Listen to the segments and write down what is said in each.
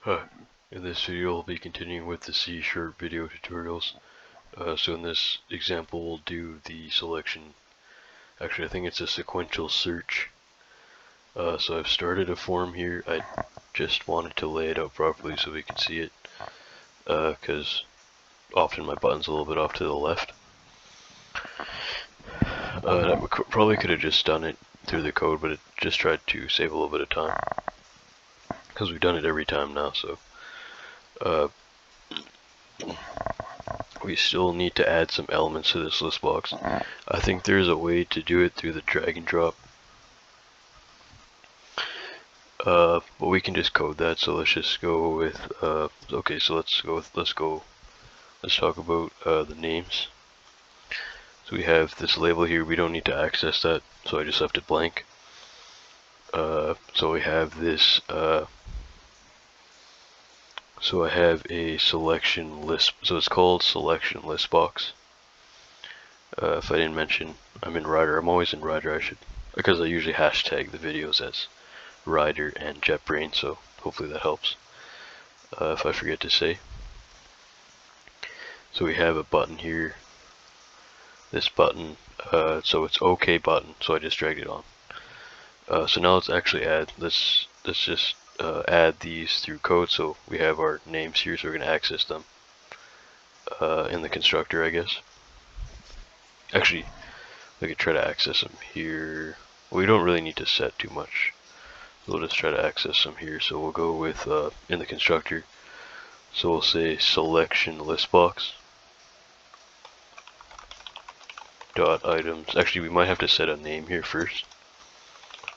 Hi, in this video I'll be continuing with the C# video tutorials. So in this example we'll do the selection. Actually I think it's a sequential search. So I've started a form here. I just wanted to lay it out properly so we can see it, because often my button's a little bit off to the left. Probably could have just done it through the code, but it just tried to save a little bit of time, because we've done it every time now, so we still need to add some elements to this list box. I think there's a way to do it through the drag and drop, but we can just code that. So let's just go with okay, so let's talk about the names. So we have this label here. We don't need to access that, so I just left it blank. So we have this so I have a selection list, so it's called selection list box. If I didn't mention, I'm in Rider. I'm always in Rider, because I usually hashtag the videos as Rider and JetBrains, so hopefully that helps if I forget to say. So we have a button here, this button, so it's OK button, so I just dragged it on. So now let's actually add, let's just add these through code. So we have our names here, so we're going to access them in the constructor, I guess. Actually, we could try to access them here. We don't really need to set too much. We'll just try to access them here. So we'll go with in the constructor. So we'll say selection list box dot items. Actually, we might have to set a name here first.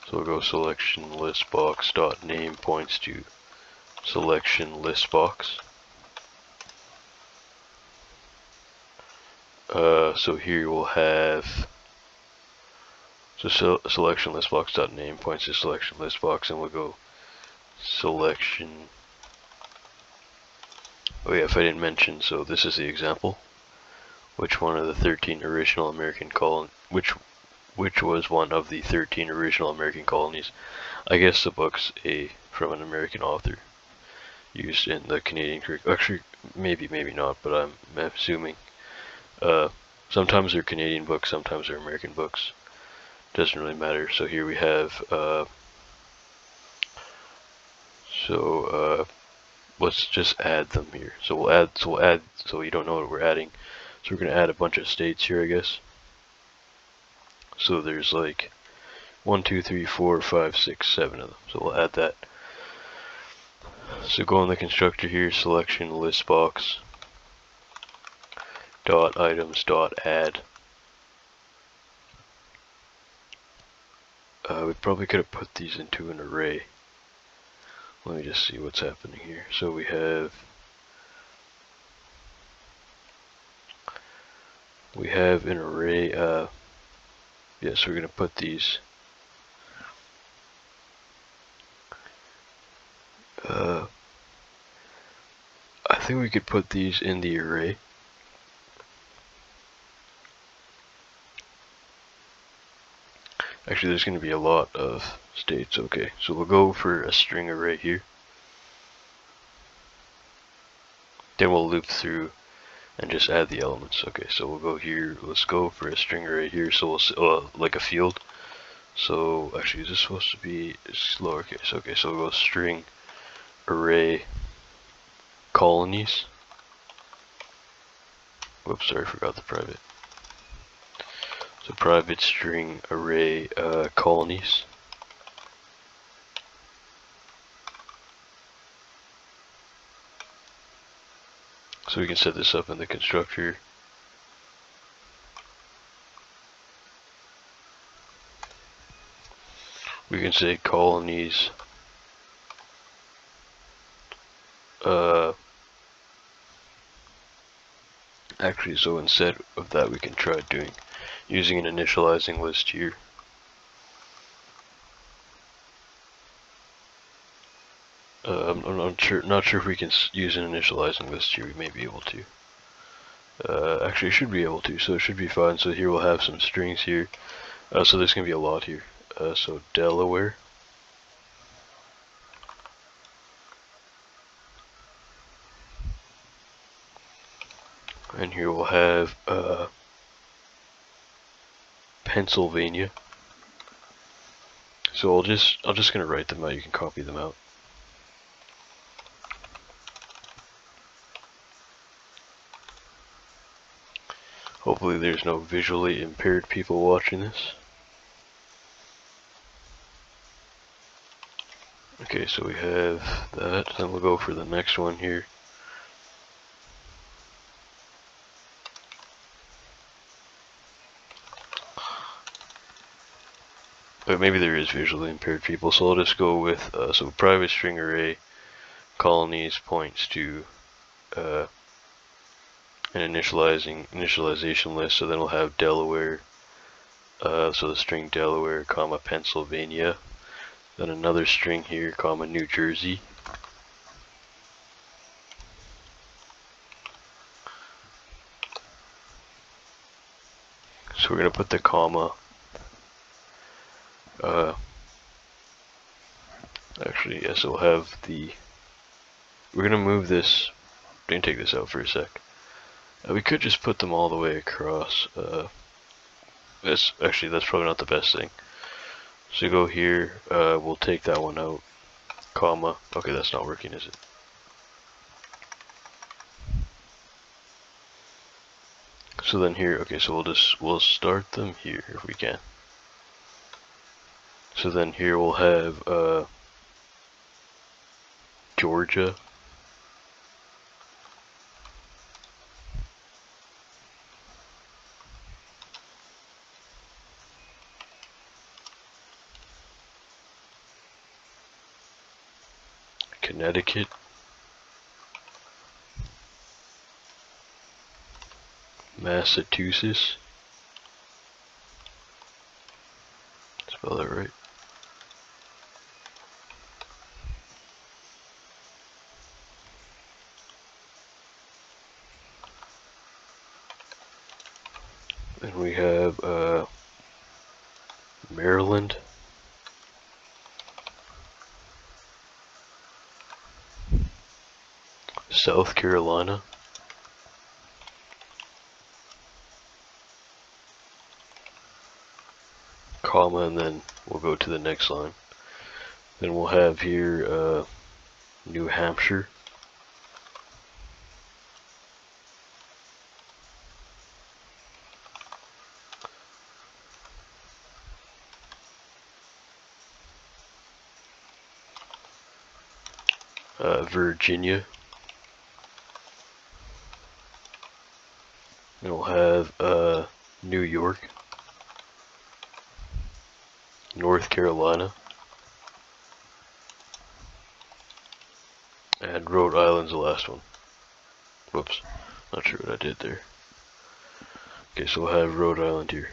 So we'll go selection list box dot name points to selection list box. So here we'll have selection list box dot name points to selection list box, and we'll go selection. Oh yeah, if I didn't mention, so this is the example. Which one of the 13 original American colonies? Which was one of the 13 original American colonies? I guess the book's from an American author used in the Canadian curriculum. Actually, maybe not, but I'm assuming. Sometimes they're Canadian books, sometimes they're American books. Doesn't really matter. So here we have. Let's just add them here. So we'll add. So you don't know what we're adding. So we're gonna add a bunch of states here, I guess. So there's like 1, 2, 3, 4, 5, 6, 7 of them. So we'll add that. So go in the constructor here, selection list box dot items dot add. We probably could have put these into an array. Let me just see what's happening here. So we have an array. Yeah, so we're gonna put these. I think we could put these in the array. Actually, there's going to be a lot of states. Okay, so we'll go for a string array here. Then we'll loop through and just add the elements. Okay, so we'll go here. Let's go for a string array here. So we'll like a field. So actually, is this supposed to be lowercase? Okay, so we'll go string array colonies. Whoops, sorry, I forgot the private. So private string array colonies. So we can set this up in the constructor. We can say colonies actually, so instead of that we can try using an initializing list here. I'm not sure if we can use an initializing list here. We may be able to. Actually, should be able to, so it should be fine. So here we'll have some strings here. So there's going to be a lot here. So Delaware. and here we'll have Pennsylvania. So I'm just gonna write them out. You can copy them out. Hopefully there's no visually impaired people watching this. Okay, so we have that, then we'll go for the next one here. But maybe there is visually impaired people, so I'll just go with, so private string array colonies points to an initialization list, so then we'll have Delaware, so the string Delaware, comma Pennsylvania, then another string here, comma New Jersey, so we're going to put the comma, actually yes, we'll have the, we're going to move this, I'm going to take this out for a sec. We could just put them all the way across. That's probably not the best thing. So go here, we'll take that one out, comma, okay, that's not working, is it? So then here, okay, so we'll start them here if we can. So then here we'll have Georgia. Connecticut. Massachusetts. Spell that right. Then we have Maryland. South Carolina. Comma, and then we'll go to the next line. Then we'll have here New Hampshire. Virginia. And we'll have New York. North Carolina. And Rhode Island's the last one. Whoops, not sure what I did there. Okay, so we'll have Rhode Island here.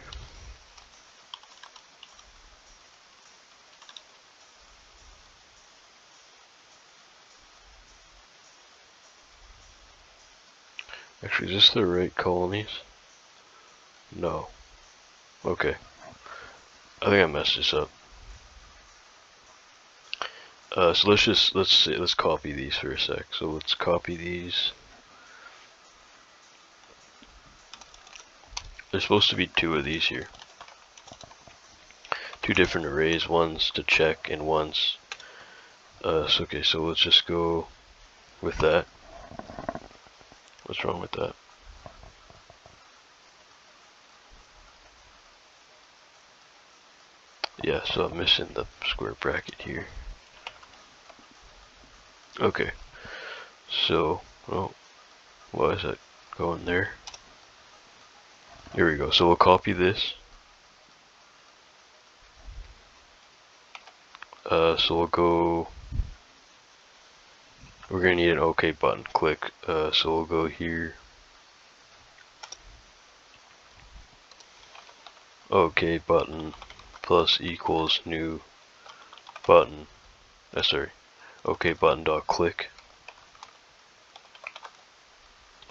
Actually, is this the right colonies? No. Okay. I think I messed this up. So let's copy these for a sec. So let's copy these. There's supposed to be two of these here. Two different arrays, one's to check and one's okay, so let's just go with that. What's wrong with that? Yeah, so I'm missing the square bracket here. Okay, so, oh, why is that going there? Here we go, so we'll copy this. So we'll go, we're gonna need an OK button, click, so we'll go here. OK button plus equals new button, sorry, OK button dot click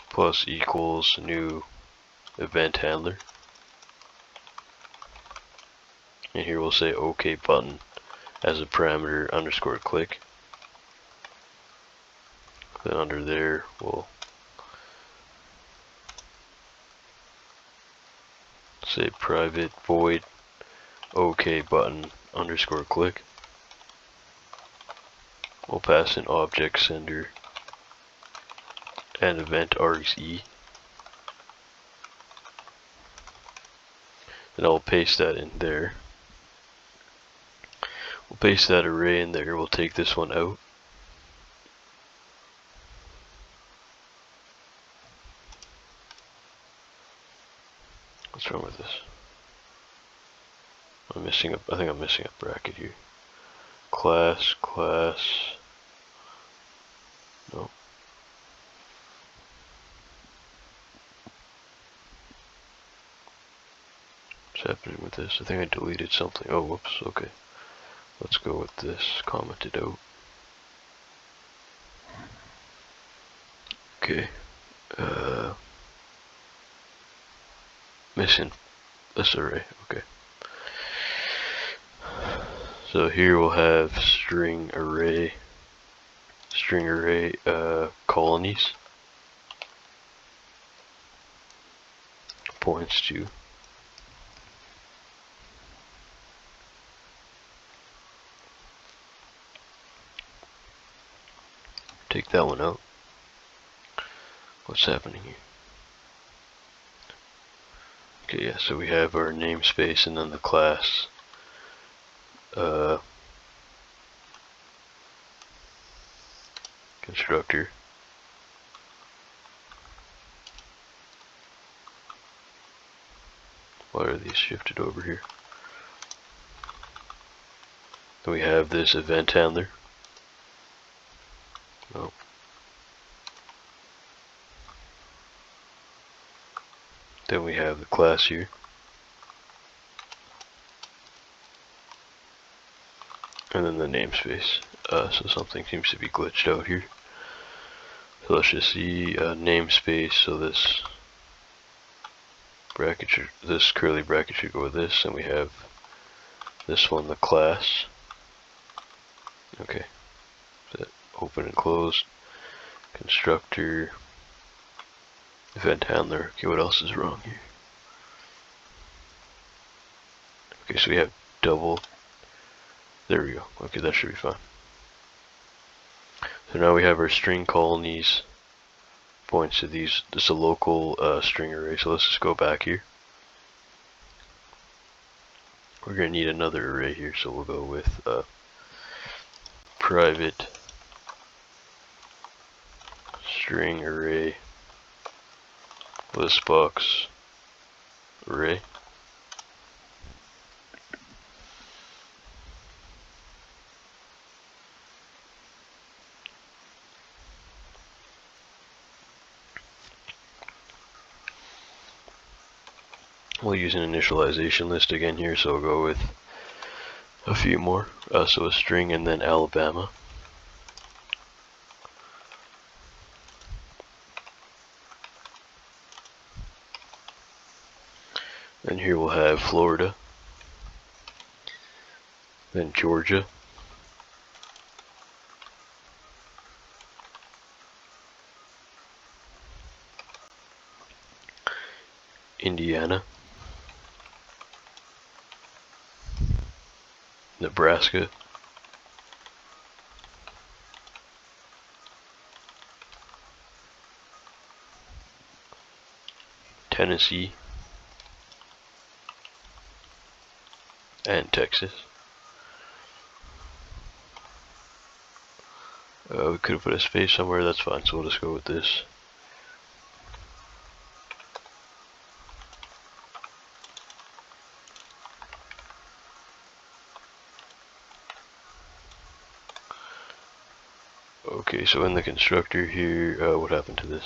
plus equals new event handler. And here we'll say OK button as a parameter underscore click. Then under there we'll say private void OK button underscore click. We'll pass an object sender and event RXE. And I'll paste that in there. We'll paste that array in there. We'll take this one out. What's wrong with this? I think I'm missing a bracket here. Class. No. What's happening with this? I think I deleted something. Oh, whoops. Okay. Let's go with this. Commented out. Okay. Missing this array. Okay. So here we'll have string array colonies points to take that one out. What's happening here? Okay, yeah, so we have our namespace and then the class constructor. Why are these shifted over here? Then we have this event handler. Oh. Then we have the class here. And then the namespace. So something seems to be glitched out here. So let's just see namespace. So this curly bracket should go with this, and we have this one, the class. Okay. That open and closed. Constructor. Event handler. Okay, what else is wrong here? Okay, so we have double. There we go. Okay, that should be fine. So now we have our string colonies points to these. This is a local string array. So let's just go back here. We're going to need another array here, so we'll go with private string array listbox array. We'll use an initialization list again here, so we'll go with a few more. So a string and then Alabama. And here we'll have Florida. Then Georgia. Indiana. Nebraska. Tennessee. And Texas. We could have put a space somewhere, that's fine, so we'll just go with this. Okay, so in the constructor here, what happened to this?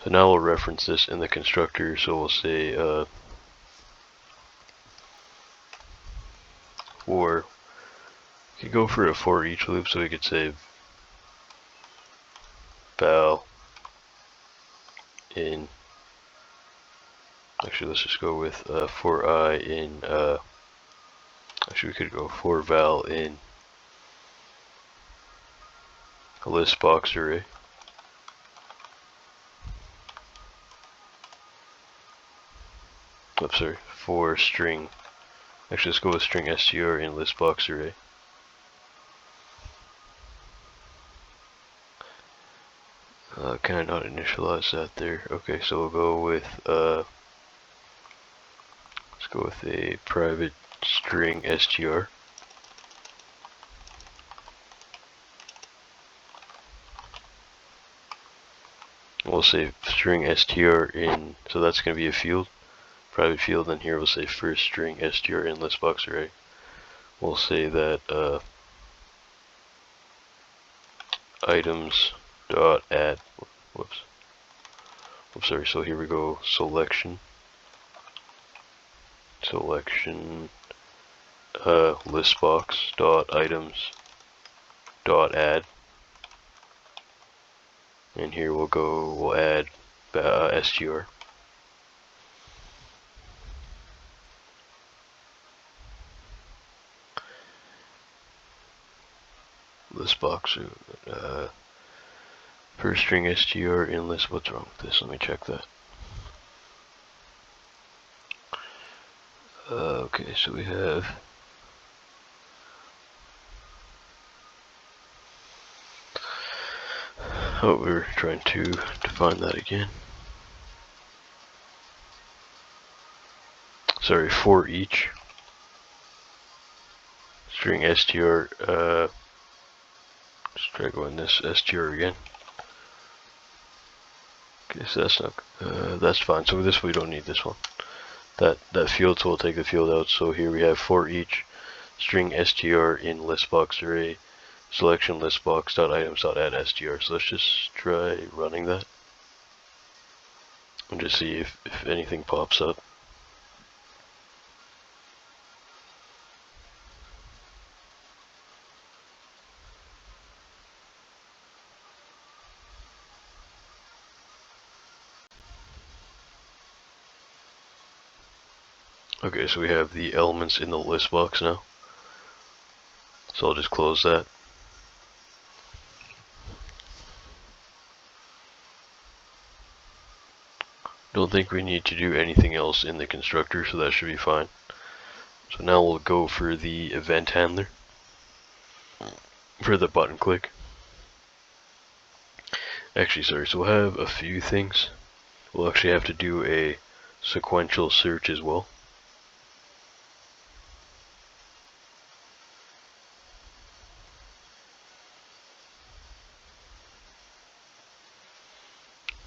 So now we'll reference this in the constructor, so we'll say for, we could go for a for each loop, so we could say val in, actually let's just go with for I in, actually we could go for val in a list box array. oops, sorry, for string, actually let's go with string str in list box array. Can I not initialize that there? Okay, so we'll go with, let's go with a private string str. We'll say string str in, so that's going to be a field, private field, and here we'll say first string str in list box array. We'll say that items dot add, whoops, sorry, so here we go, selection list box dot items dot add, and here we'll add str. List box per string str in list. What's wrong with this? Let me check that. Okay, so we have we're trying to define that again. Sorry, for each string str, let's try going this str again. Okay, so that's not, that's fine. So this, we don't need this one. That field, so we'll take the field out. So here we have for each string str in list box array selection list box dot items dot add str. So let's just try running that and just see if anything pops up. Okay, so we have the elements in the list box now. So I'll just close that. Don't think we need to do anything else in the constructor, so that should be fine. So now we'll go for the event handler for the button click. Actually, sorry, so we'll have a few things. We'll actually have to do a sequential search as well.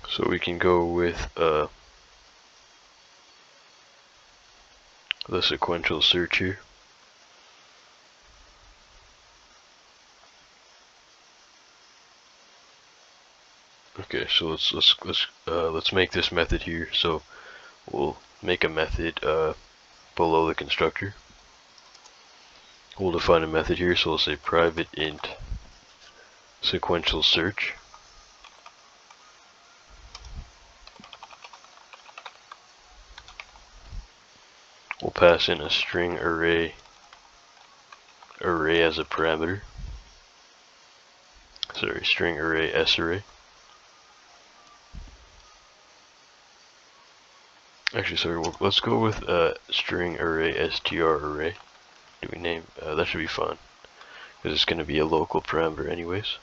So we can go with the sequential search here. Okay, so let's make this method here. So we'll make a method below the constructor. We'll define a method here, so we'll say private int sequential search. We'll pass in a string array as a parameter. Sorry, string array s-array. Actually, sorry, let's go with string array str array. Do we name? That should be fine, because it's going to be a local parameter anyways.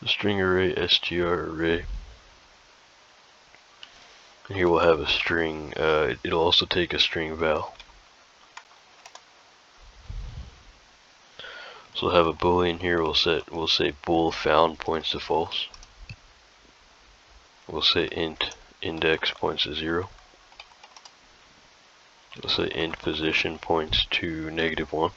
The string array str array. And here we'll have a string. It'll also take a string val. So we'll have a boolean here. We'll say bool found points to false. We'll say int index points to 0. We'll say int position points to -1.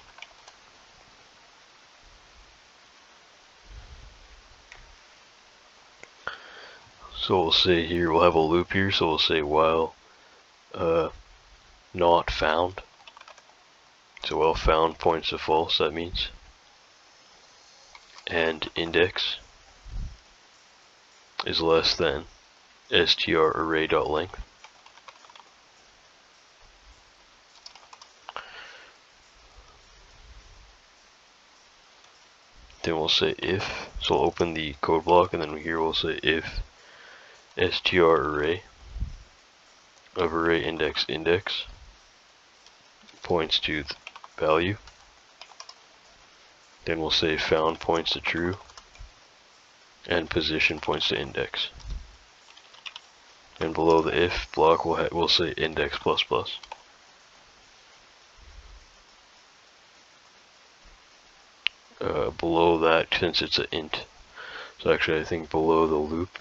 So we'll say here, we'll have a loop here, so we'll say while not found. So while found points to false, that means. And index is less than str array.length. Then we'll say if, so we'll open the code block, and then here we'll say if str array of array index points to the value. Then we'll say found points to true, and position points to index. And below the if block, we'll say index plus plus. Below that, since it's an int, so actually I think below the loop,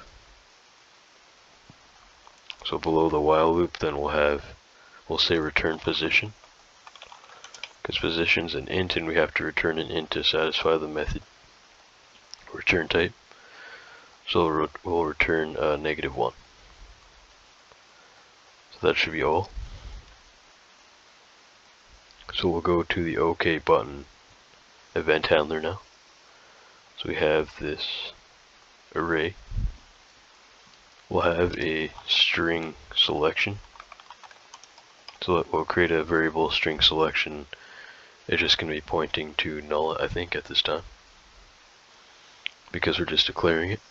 so below the while loop, then we'll say return position, because position's an int and we have to return an int to satisfy the method return type. So we'll return -1. So that should be all. So we'll go to the OK button event handler now. So we have this array. We'll have a string selection. So we'll create a variable string selection. It's just going to be pointing to null, I think, at this time, because we're just declaring it.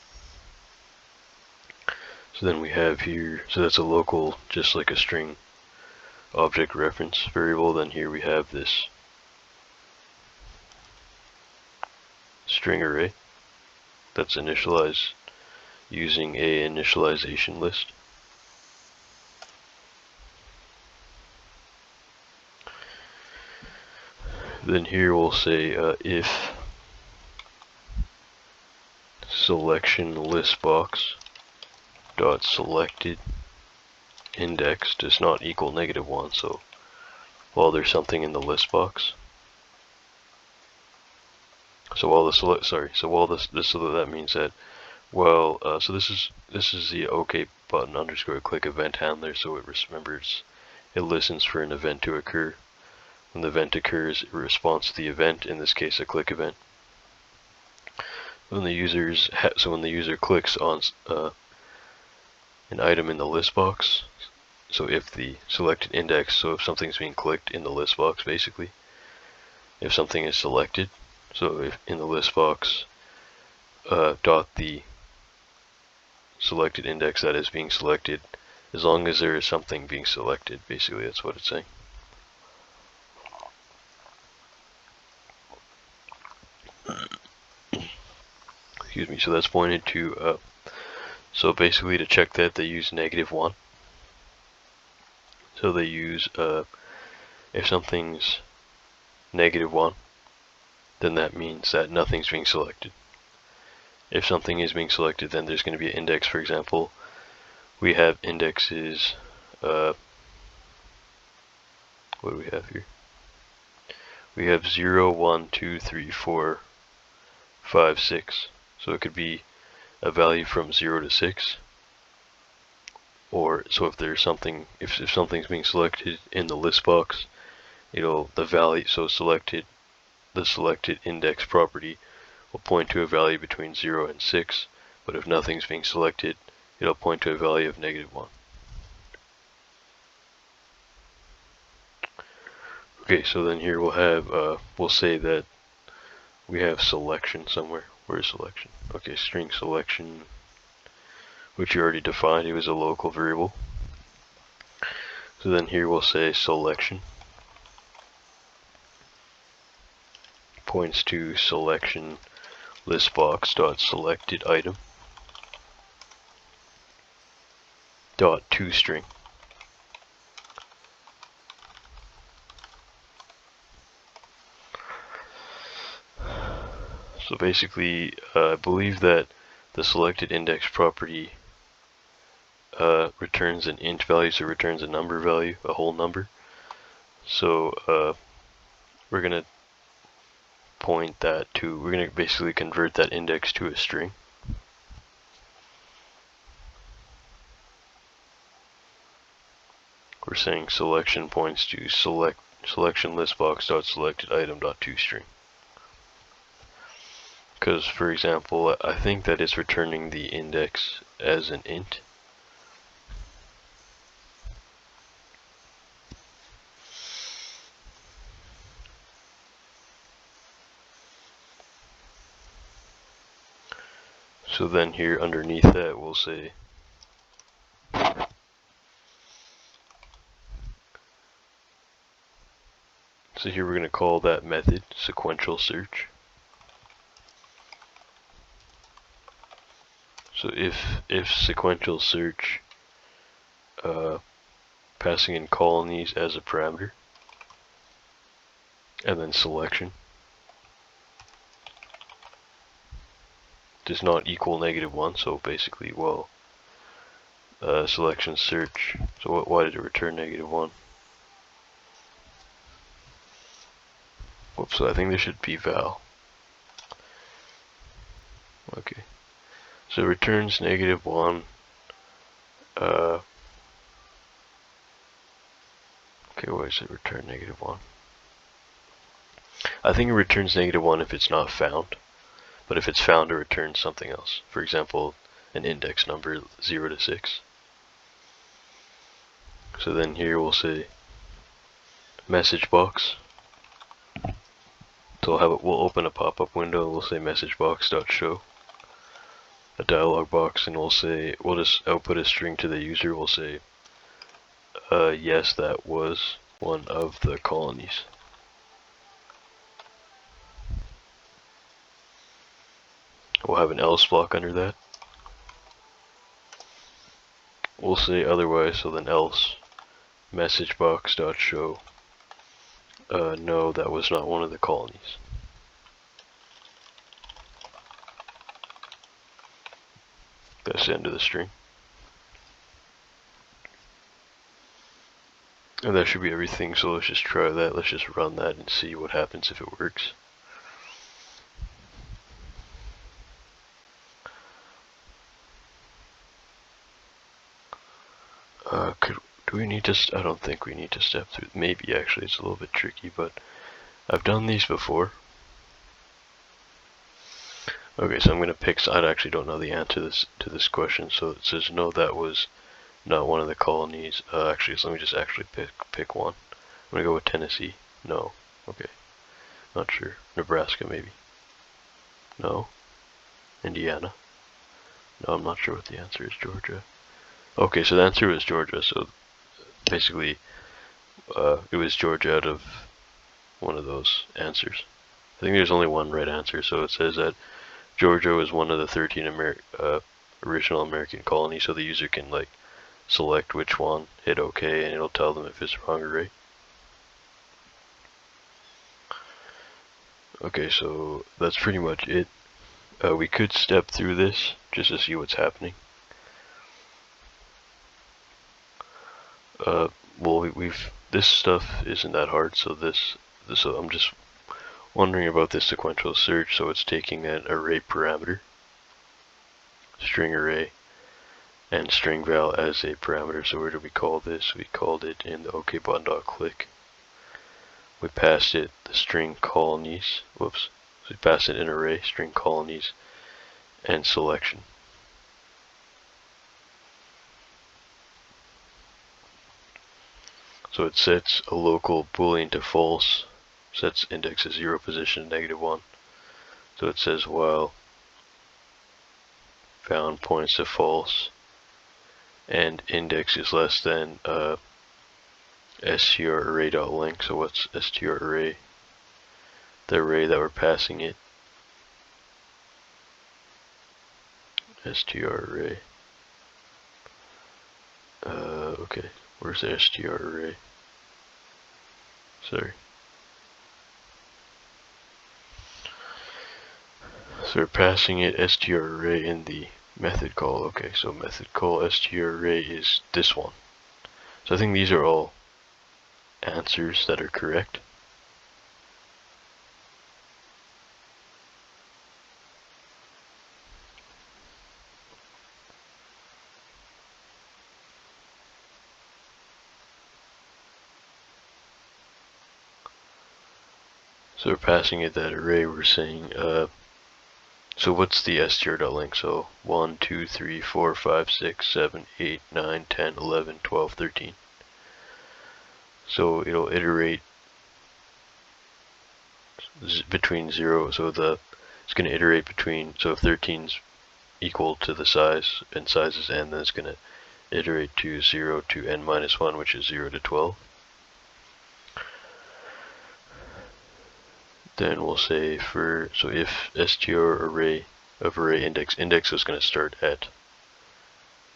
So then we have here, so that's a local, just like a string object reference variable. Then here we have this string array that's initialized using a initialization list. Then here we'll say if selection list box dot selected index does not equal -1. So while there's something in the list box, so while that means that, well, so this is the OK button underscore click event handler. So it remembers, it listens for an event to occur. When the event occurs, it responds to the event, in this case a click event. When the user clicks on an item in the list box, so if the selected index, so if something's being clicked in the list box, basically, if something is selected, so if in the list box dot the selected index that is being selected, as long as there is something being selected, basically that's what it's saying. Excuse me. So that's pointed to, so basically to check that, they use -1. So they use, if something's -1, then that means that nothing's being selected. If something is being selected, then there's going to be an index. For example, we have indexes, what do we have here? We have 0, 1, 2, 3, 4, 5, 6. So it could be a value from 0 to 6. Or, so if there's something, if something's being selected in the list box, the value, so the selected index property will point to a value between 0 and 6, but if nothing's being selected, it'll point to a value of -1. Okay, so then here we'll have, we'll say that we have selection somewhere. Where's selection? Okay, string selection, which you already defined, it was a local variable. So then here we'll say selection points to selection listbox dot selected item dot toString. So basically, I believe that the selected index property returns an int value, so returns a number value, a whole number. So we're going to point that to, we're going to basically convert that index to a string. We're saying selection points to selection listbox dot selected item dot toString. Because, for example, I think that it's returning the index as an int. So then here underneath that we'll say So here we're going to call that method sequential search. So if sequential search, passing in colonies as a parameter, and then selection does not equal -1. So basically, well, selection search. So why did it return -1? Whoops, so I think there should be val. Okay. So it returns -1. Okay, why does it return -1? I think it returns -1 if it's not found. But if it's found, it returns something else. For example, an index number 0 to 6. So then here we'll say message box. So we'll open a pop-up window and we'll say message box.show, a dialog box, and we'll just output a string to the user. We'll say yes, that was one of the colonies. We'll have an else block under that. We'll say otherwise, so then else message box.show, no, that was not one of the colonies. That's the end of the string. And that should be everything, so let's just try that. Let's just run that and see what happens if it works. Do we need to, I don't think we need to step through, maybe actually it's a little bit tricky, but I've done these before. Okay, so I'm going to pick, I actually don't know the answer to this question, so it says no, that was not one of the colonies. Actually, so let me just actually pick one. I'm going to go with Tennessee. No. Okay. Not sure. Nebraska, maybe. No. Indiana. No, I'm not sure what the answer is. Georgia. Okay, so the answer was Georgia, so basically it was Georgia out of one of those answers. I think there's only one right answer, so it says that Georgia was one of the 13 original American colonies, so the user can like select which one, hit OK, and it'll tell them if it's wrong or right. Okay, so that's pretty much it. We could step through this just to see what's happening. Well, this stuff isn't that hard, so so I'm just wondering about this sequential search. So it's taking an array parameter, string array, and string val as a parameter. So where did we call this? We called it in the OK button.click. We passed it the string colonies. Whoops. So we passed it an array, string colonies, and selection. So it sets a local boolean to false, sets index to 0, position to -1. So it says while found points to false and index is less than strArray.length. So what's strArray? The array that we're passing it. strArray. Okay, where's the strArray? Sorry. So we're passing it strArray in the method call. Okay, so method call strArray is this one. So I think these are all answers that are correct. So we're passing it that array. We're saying, so what's the str.length? So 1, 2, 3, 4, 5, 6, 7, 8, 9, 10, 11, 12, 13. So it'll iterate between 0. So it's going to iterate between, so if 13's equal to the size and size is n, then it's going to iterate to 0 to n minus 1, which is 0 to 12. then we'll say so if str array of array index is going to start at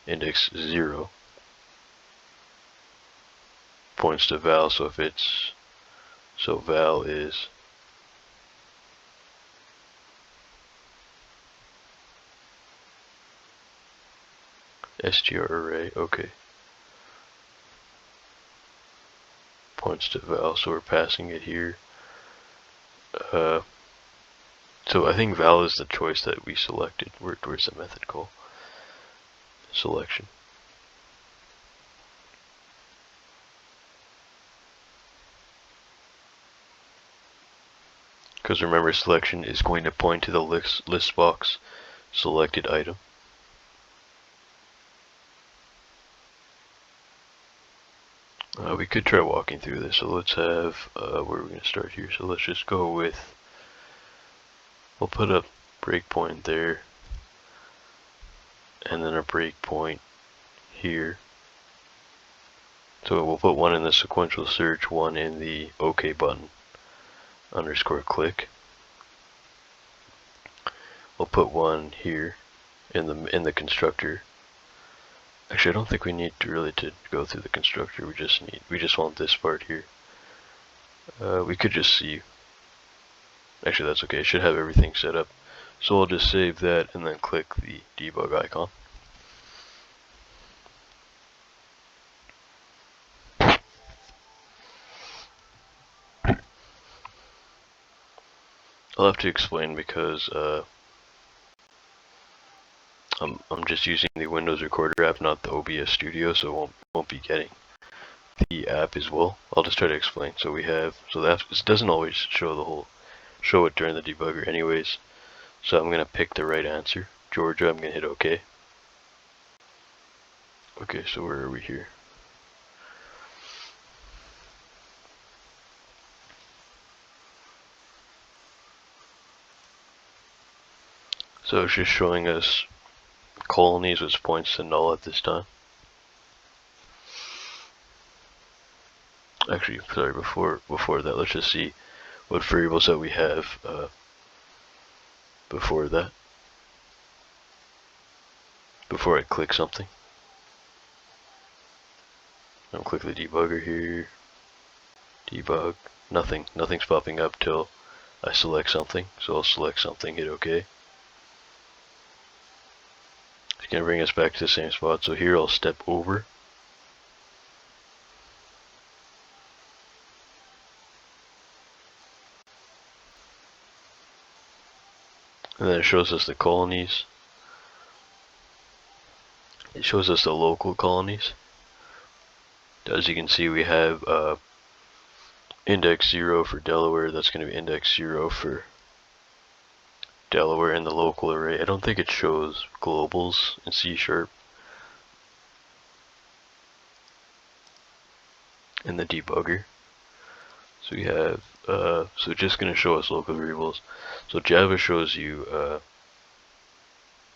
index 0 points to val. So if it's val is str array, okay, points to val, so we're passing it here. So I think val is the choice that we selected. Where's the method call? Selection. Because remember, selection is going to point to the list box selected item. We could try walking through this. So let's have, where are we going to start here? So let's just go with, we'll put a breakpoint there, and then a breakpoint here. So we'll put one in the sequential search, one in the OK button underscore click. We'll put one here in the constructor. Actually, I don't think we need to go through the constructor. We just want this part here. We could just see. Actually, that's okay. It should have everything set up. So I'll just save that and then click the debug icon. I'll have to explain because I'm just using the Windows Recorder app, not the OBS Studio, so it won't be getting the app as well. I'll just try to explain. So we have, this doesn't always show it during the debugger anyways. So I'm gonna pick the right answer, Georgia. I'm gonna hit OK. Okay, so where are we here? So it's just showing us colonies, which points to null at this time. Actually, sorry, before that, let's just see what variables that we have before that. Before I click something. I'll click the debugger here. Debug. Nothing's popping up till I select something. So I'll select something, hit OK. It's going to bring us back to the same spot. So here I'll step over. And then it shows us the colonies. It shows us the local colonies. As you can see, we have index 0 for Delaware. That's going to be index 0 for Delaware in the local array. I don't think it shows globals in C# in the debugger. So we have, so it's just going to show us local variables. So Java shows you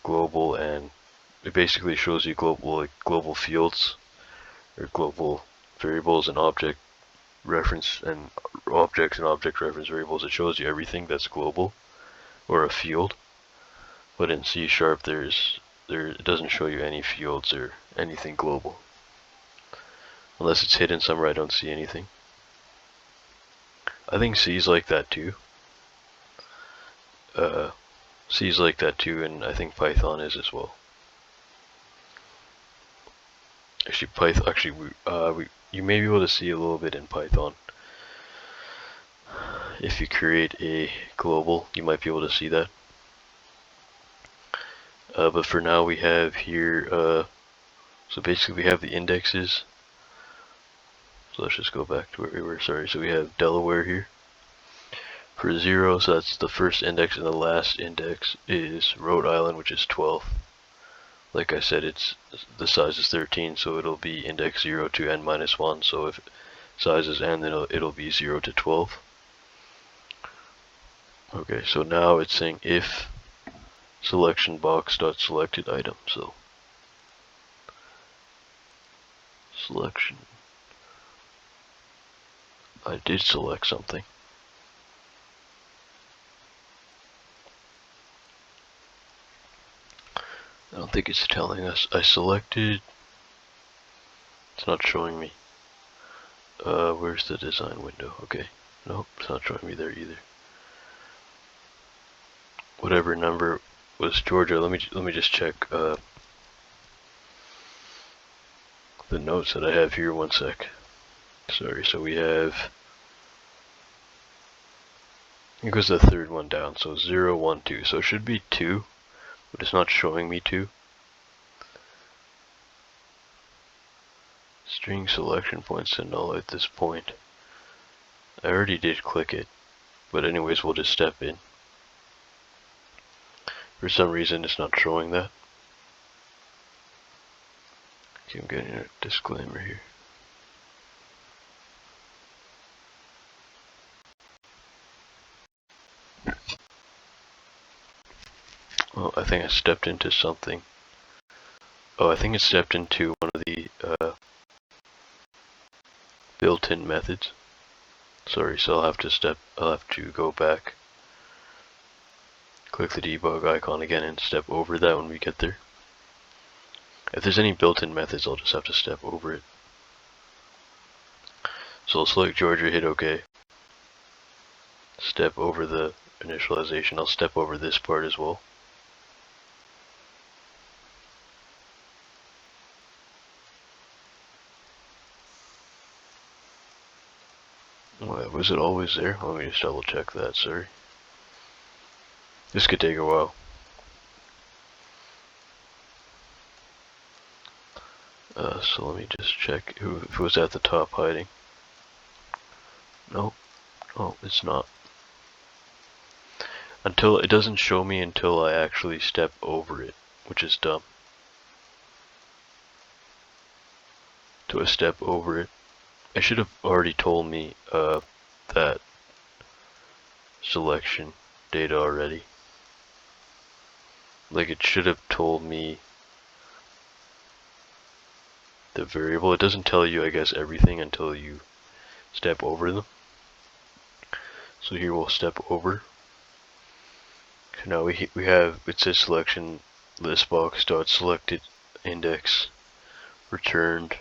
global, and it basically shows you global fields or global variables and object reference and objects and object reference variables. It shows you everything that's global or a field. But in C# it doesn't show you any fields or anything global. Unless it's hidden somewhere, I don't see anything. I think C's like that too. C's like that too, and I think Python is as well. Actually, Python. You may be able to see a little bit in Python. If you create a global, you might be able to see that. But for now, we have here. So basically, we have the indexes. So let's just go back to where we were. Sorry. So we have Delaware here. For 0, so that's the first index, and the last index is Rhode Island, which is 12. Like I said, the size is 13, so it'll be index 0 to n-1. So if size is n, then it'll be 0 to 12. Okay, so now it's saying if selection box dot selected item. So selection. I did select something. I don't think it's telling us. I selected. It's not showing me. Where's the design window? Okay. Nope, it's not showing me there either. Whatever number was Georgia. Let me just check the notes that I have here. One sec. Sorry. So we have. I think it was the third one down. So 0, 1, 2. So it should be 2, but it's not showing me 2. String selection points to null at this point. I already did click it, but anyways, we'll just step in. For some reason, it's not showing that. Okay, I'm getting a disclaimer here. Oh, I think I stepped into something. Oh, I think it stepped into one of the built-in methods. Sorry, so I'll have to go back. Click the debug icon again and step over that when we get there. If there's any built-in methods, I'll just have to step over it. So I'll select Georgia, hit OK. Step over the initialization. I'll step over this part as well. Was it always there? Let me just double check that, sorry. This could take a while. So let me just check if it was at the top hiding. Nope. Oh, it's not. Until it doesn't show me until I actually step over it, which is dumb. To a step over it. I should have already told me that selection data already. Like it should have told me the variable. It doesn't tell you, I guess, everything until you step over them. So here we'll step over. So now we have, it says selection list box dot selected index returned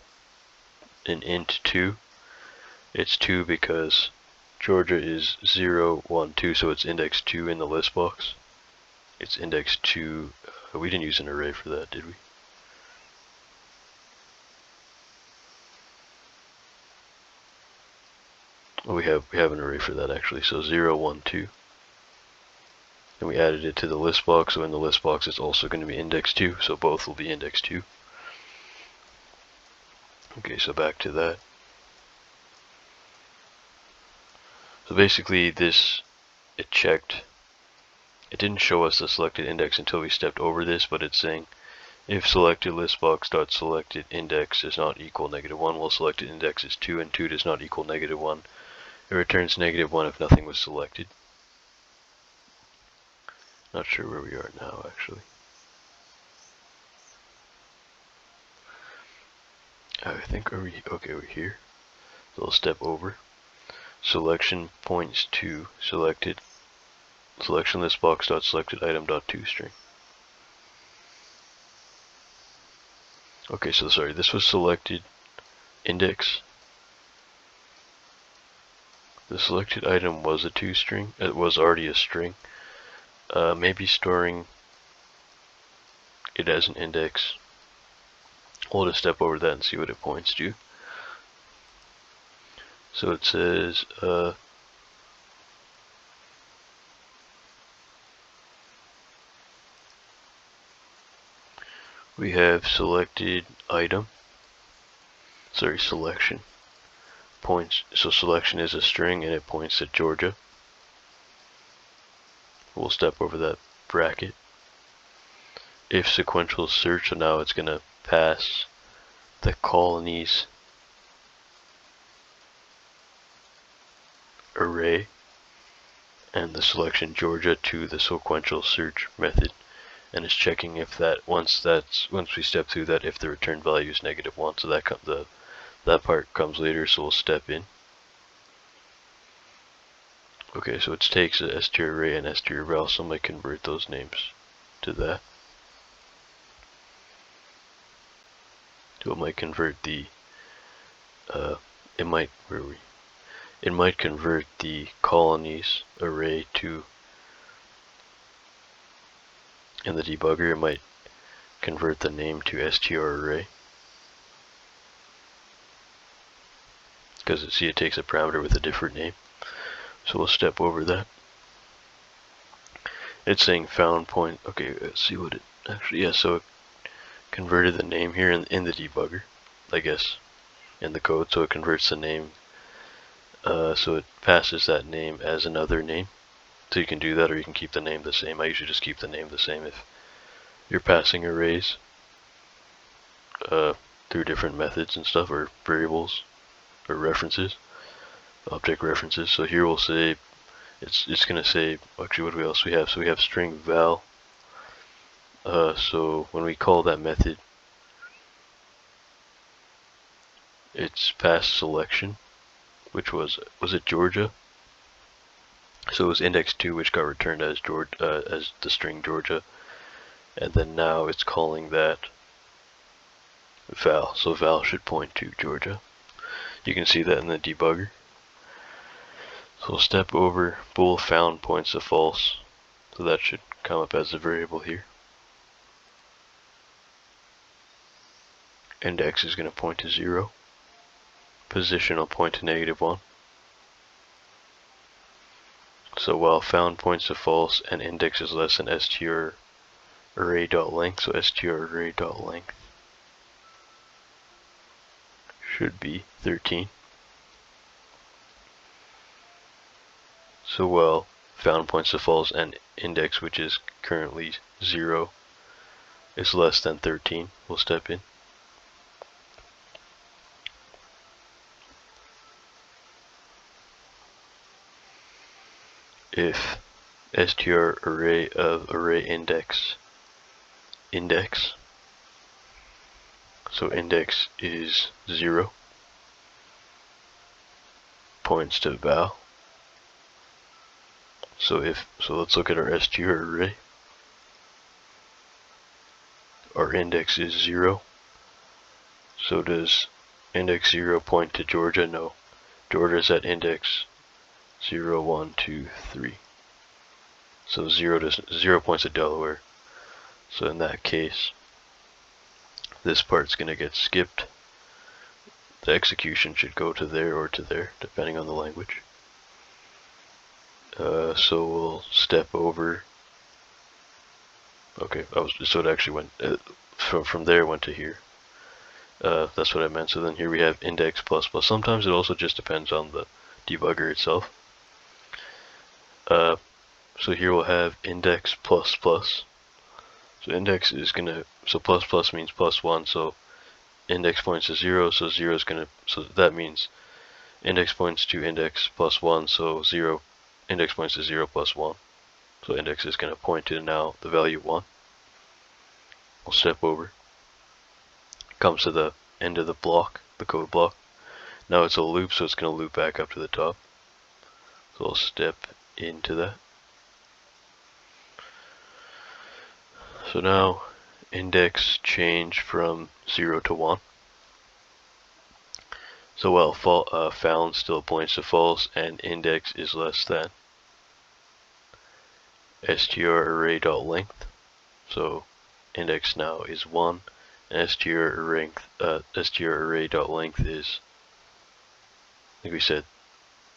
an int 2. It's 2 because Georgia is 0, 1, 2, so it's index 2 in the list box. It's index 2. We didn't use an array for that, did we? Oh, we have an array for that actually. So 0, 1, 2. And we added it to the list box, so in the list box it's also going to be index 2, so both will be index 2. Okay, so back to that. So basically this, it checked. It didn't show us the selected index until we stepped over this, but it's saying if selected listbox dot selected index does not equal -1, well, selected index is 2 and 2 does not equal -1. It returns -1 if nothing was selected. Not sure where we are now actually. I think we're here. So I'll step over. Selection points to selected selection listbox dot selected item dot toString. Okay, so sorry, this was selected index. The selected item was a toString. It was already a string. Maybe storing it as an index. We'll just step over that and see what it points to. So it says we have selected item. Sorry, selection points. So selection is a string and it points to Georgia. We'll step over that bracket. If sequential search, so now it's going to pass the colonies array and the selection Georgia to the sequential search method, and it's checking if that once we step through that, if the return value is -1. So that part comes later, so we'll step in. Okay, so it takes a str array and str val, so I might convert those names to that. So it might convert the it might convert the colonies array to, in the debugger it might convert the name to str array, because see, it takes a parameter with a different name. So we'll step over that. It's saying found point. Okay, let's see what it actually, yeah, so it converted the name here in the debugger, I guess, in the code. So it converts the name, so it passes that name as another name. So you can do that, or you can keep the name the same. I usually just keep the name the same if you're passing arrays through different methods and stuff, or variables, or references, object references. So here we'll say, it's gonna say, actually what else we have? So we have string val. So when we call that method, it's past selection, which was it Georgia? So it was index 2, which got returned as as the string Georgia, and then now it's calling that val. So val should point to Georgia. You can see that in the debugger. So we'll step over bool found points to false. So that should come up as a variable here. Index is going to point to 0. Position will point to -1. So while found points to false and index is less than str array.length, so str array.length should be 13. So while found points to false and index, which is currently 0, is less than 13, we'll step in. If str array of array index, so index is 0, points to val. So let's look at our str array. Our index is 0. So does index 0 point to Georgia? No. Georgia's at index 0, 1, 2, 3. So 0 points to Delaware. So in that case, this part's going to get skipped. The execution should go to there or to there, depending on the language. So we'll step over. Okay, so it actually went from there, went to here. That's what I meant. So then here we have index plus plus. Sometimes it also just depends on the debugger itself. So here we'll have index plus plus. So index is gonna, so plus plus means +1. So index points to 0. So 0 is gonna, so that means index points to index +1. So 0, index points to 0 + 1. So index is gonna point to now the value 1. We'll step over. Comes to the end of the block, the code block. Now it's a loop, so it's going to loop back up to the top. So I'll step into that. So now index change from 0 to 1. So while found still points to false and index is less than str array.length. So index now is 1. str array.length is, I think we said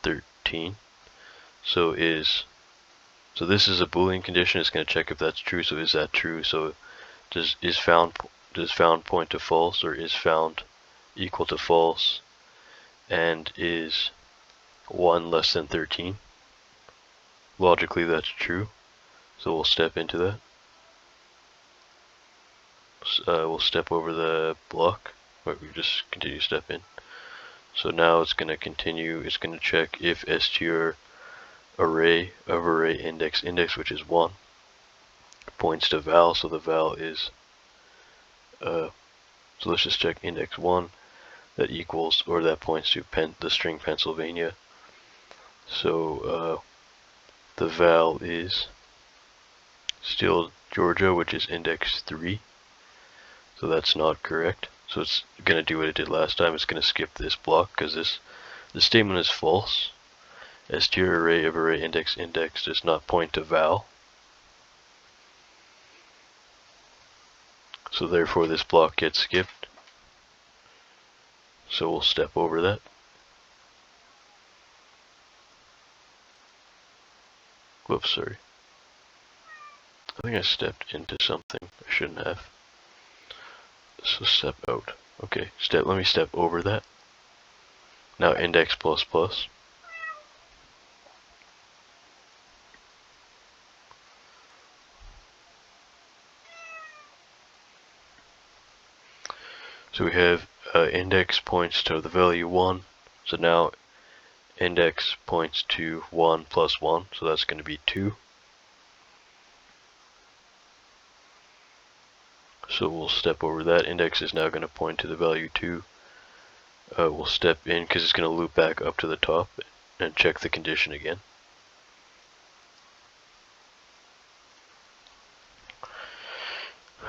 13. So this is a Boolean condition. It's going to check if that's true. So is that true? So does found point to false, or is found equal to false, and is 1 less than 13? Logically that's true. So we'll step into that. We'll step over the block, but we just continue to step in. So now it's going to continue, it's going to check if str array of array index, which is 1, points to val. So the val is, so let's just check index 1, that equals, or that points to the string Pennsylvania. So the val is still Georgia, which is index 3. So that's not correct. So it's going to do what it did last time. It's going to skip this block because this statement is false. str array of array index index does not point to val. So therefore this block gets skipped. So we'll step over that. Whoops, sorry. I think I stepped into something I shouldn't have. So step out. Okay, let me step over that. Now index plus plus. So we have index points to the value 1. So now index points to 1 plus 1. So that's going to be 2. So we'll step over that. Index is now going to point to the value 2. We'll step in because it's going to loop back up to the top and check the condition again.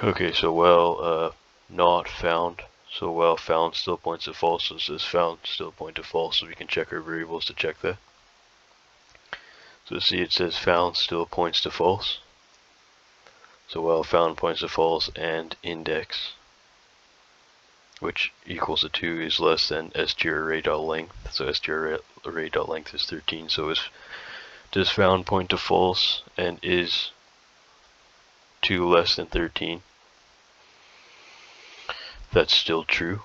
Okay, so while not found, so while found still points to false, so it says found still point to false, so we can check our variables to check that. So see, it says found still points to false. So while found points to false and index, which equals to 2, is less than strArray.length. So strArray.length is 13. So does found point to false and is 2 less than 13? That's still true.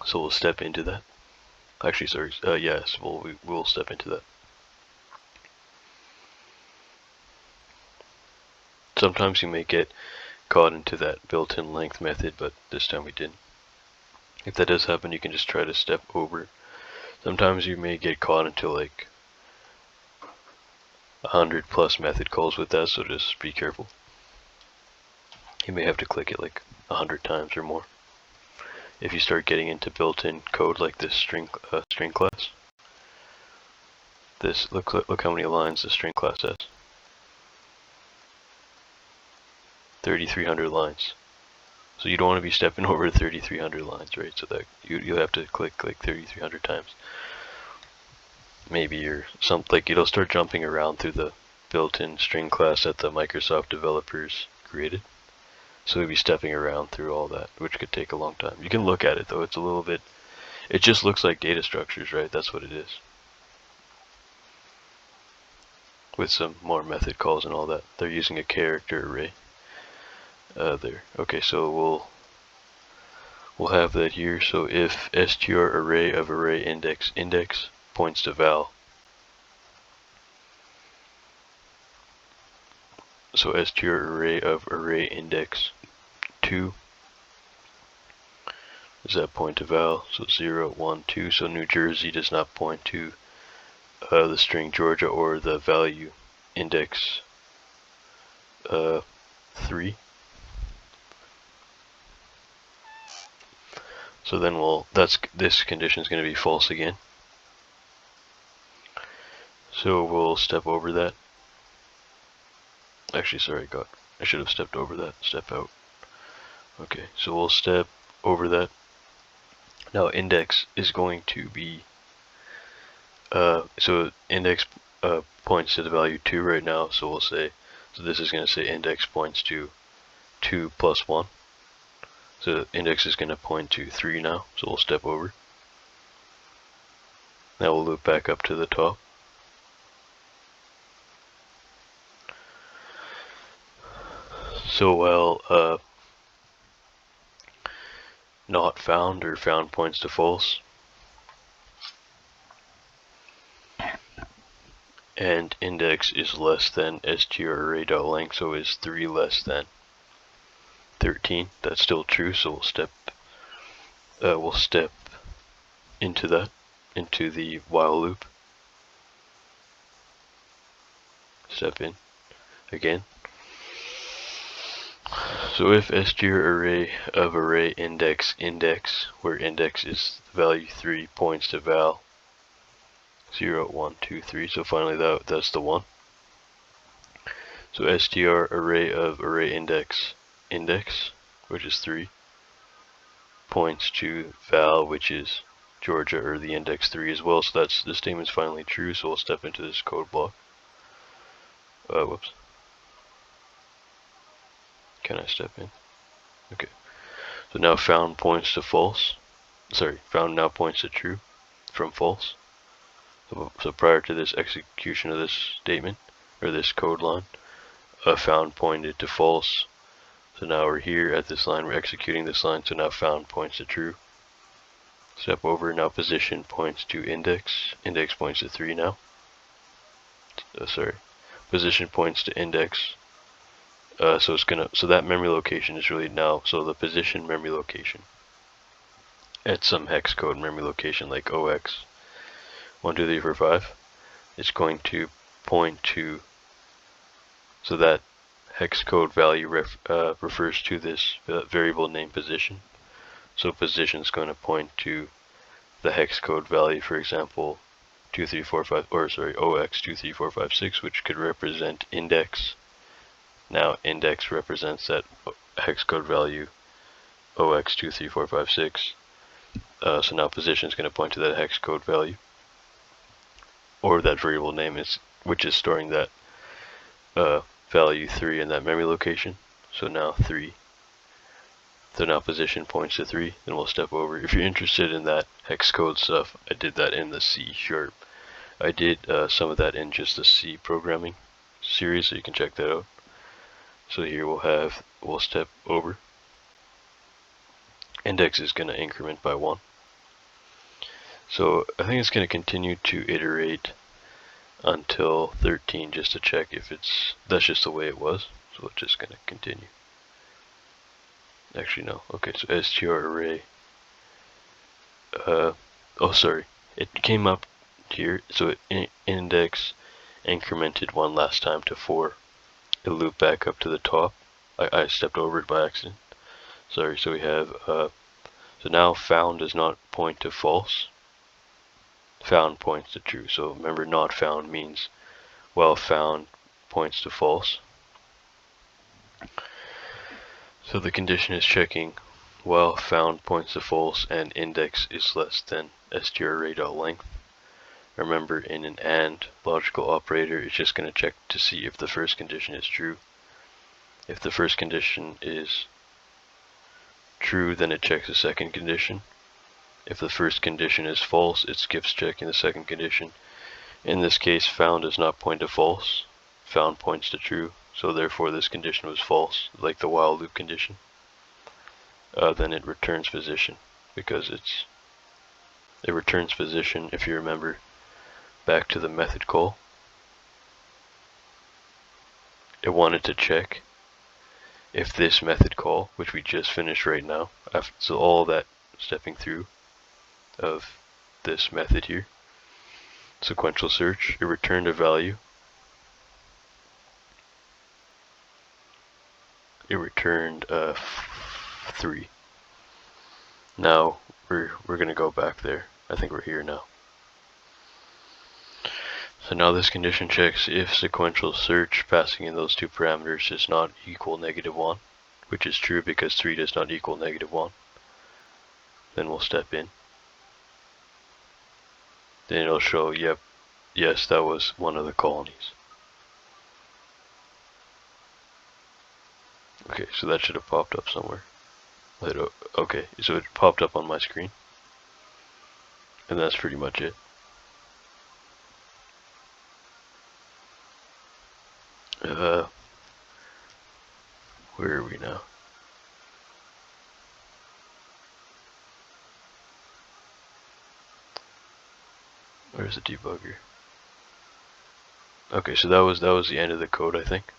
So we'll step into that. Actually, sorry. Yes, we'll step into that. Sometimes you may get caught into that built-in length method, but this time we didn't. If that does happen, you can just try to step over. Sometimes you may get caught into like 100 plus method calls with that, so just be careful. You may have to click it like 100 times or more if you start getting into built-in code like this string class. This look how many lines the string class has. 3,300 lines. So you don't want to be stepping over 3,300 lines, right? So that you'll have to click like 3,300 times. Maybe it'll start jumping around through the built-in string class that the Microsoft developers created. So we'll be stepping around through all that, which could take a long time. You can look at it though, it's a little bit, it just looks like data structures, right? That's what it is. With some more method calls and all that. They're using a character array. There. Okay, so we'll have that here. So if str array of array index points to val. So str array of array index 2. Does that point to val? So 0, 1, 2. So New Jersey does not point to the string Georgia or the value index 3. So then this condition is going to be false again. So we'll step over that. Actually, sorry, I should have stepped over that. Step out. Okay, so we'll step over that. Now index is going to be so index points to the value 2 right now. So we'll say, so this is going to say index points to 2 plus 1. So index is going to point to 3 now, so we'll step over. Now we'll loop back up to the top. So while not found or found points to false, and index is less than strArray.length, so is 3 less than 13. That's still true, so we'll step into that, into the while loop. Step in again. So if str array of array index where index is value 3 points to val 0, 1, 2, 3. So finally that's the 1. So str array of array index, which is 3, points to val, which is Georgia, or the index 3 as well. So that's, this statement's finally true, so we'll step into this code block. Whoops. Can I step in? Okay. So now found points to false. Sorry, found now points to true from false. So prior to this execution of this statement, or this code line, found pointed to false. So now we're here at this line, we're executing this line, so now found points to true. Step over, now position points to index points to 3 now. Position points to index. So it's gonna, so that memory location is really now, so the position memory location at some hex code memory location like 0x1 2 3 4 5 is going to point to, so that hex code value refers to this variable named position. So position is going to point to the hex code value, for example 0x23456, which could represent index. Now index represents that hex code value 0x23456. So now position is going to point to that hex code value, or that variable name is, which is storing that value 3 in that memory location. So now 3. So now position points to 3. Then we'll step over. If you're interested in that hex code stuff, I did that in the C#. I did some of that in just the C programming series, so you can check that out. So here we'll step over. Index is going to increment by 1. So I think it's going to continue to iterate until 13 just to check if it's, that's just the way it was. So it's just going to continue. Actually no, okay, so str array, oh sorry, it came up here, so index incremented 1 last time to 4. It looped back up to the top. I stepped over it by accident. Sorry, so we have, so now found does not point to false. Found points to true. So remember, not found means, well, found points to false. So the condition is checking while found points to false and index is less than strArray.length. Remember, in an AND logical operator, it's just going to check to see if the first condition is true. If the first condition is true, then it checks the second condition. If the first condition is false, it skips checking the second condition. In this case, found does not point to false. Found points to true. So therefore this condition was false, like the while loop condition. Then it returns position, because it returns position, if you remember, back to the method call. It wanted to check if this method call, which we just finished right now, so all that stepping through of this method here, sequential search, it returned a value. It returned 3. Now we're gonna go back there. I think we're here now. So now this condition checks if sequential search passing in those two parameters does not equal -1, which is true because 3 does not equal -1. Then we'll step in. Then it'll show, yep, yes, that was one of the colonies. Okay, so that should have popped up somewhere. Okay, so it popped up on my screen. And that's pretty much it. Where are we now? Where's the debugger? Okay, so that was the end of the code, I think.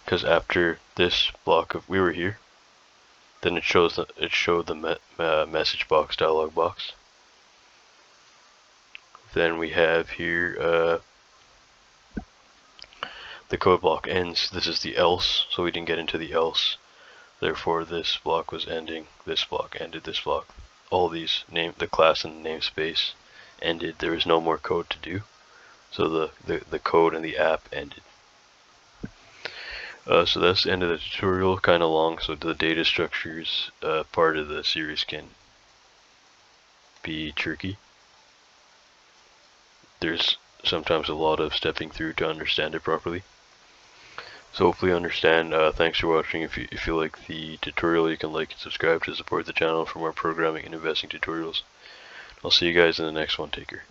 Because after this block of, we were here, then it showed the message box, dialog box. Then we have here the code block ends. This is the else, so we didn't get into the else. Therefore, this block was ending. This block ended. This block. All these the class and the namespace ended. There was no more code to do, so the code and the app ended. So that's the end of the tutorial, kind of long, so the data structures part of the series can be tricky. There's sometimes a lot of stepping through to understand it properly. So hopefully you understand. Thanks for watching. If you like the tutorial, you can like and subscribe to support the channel for more programming and investing tutorials. I'll see you guys in the next one. Take care.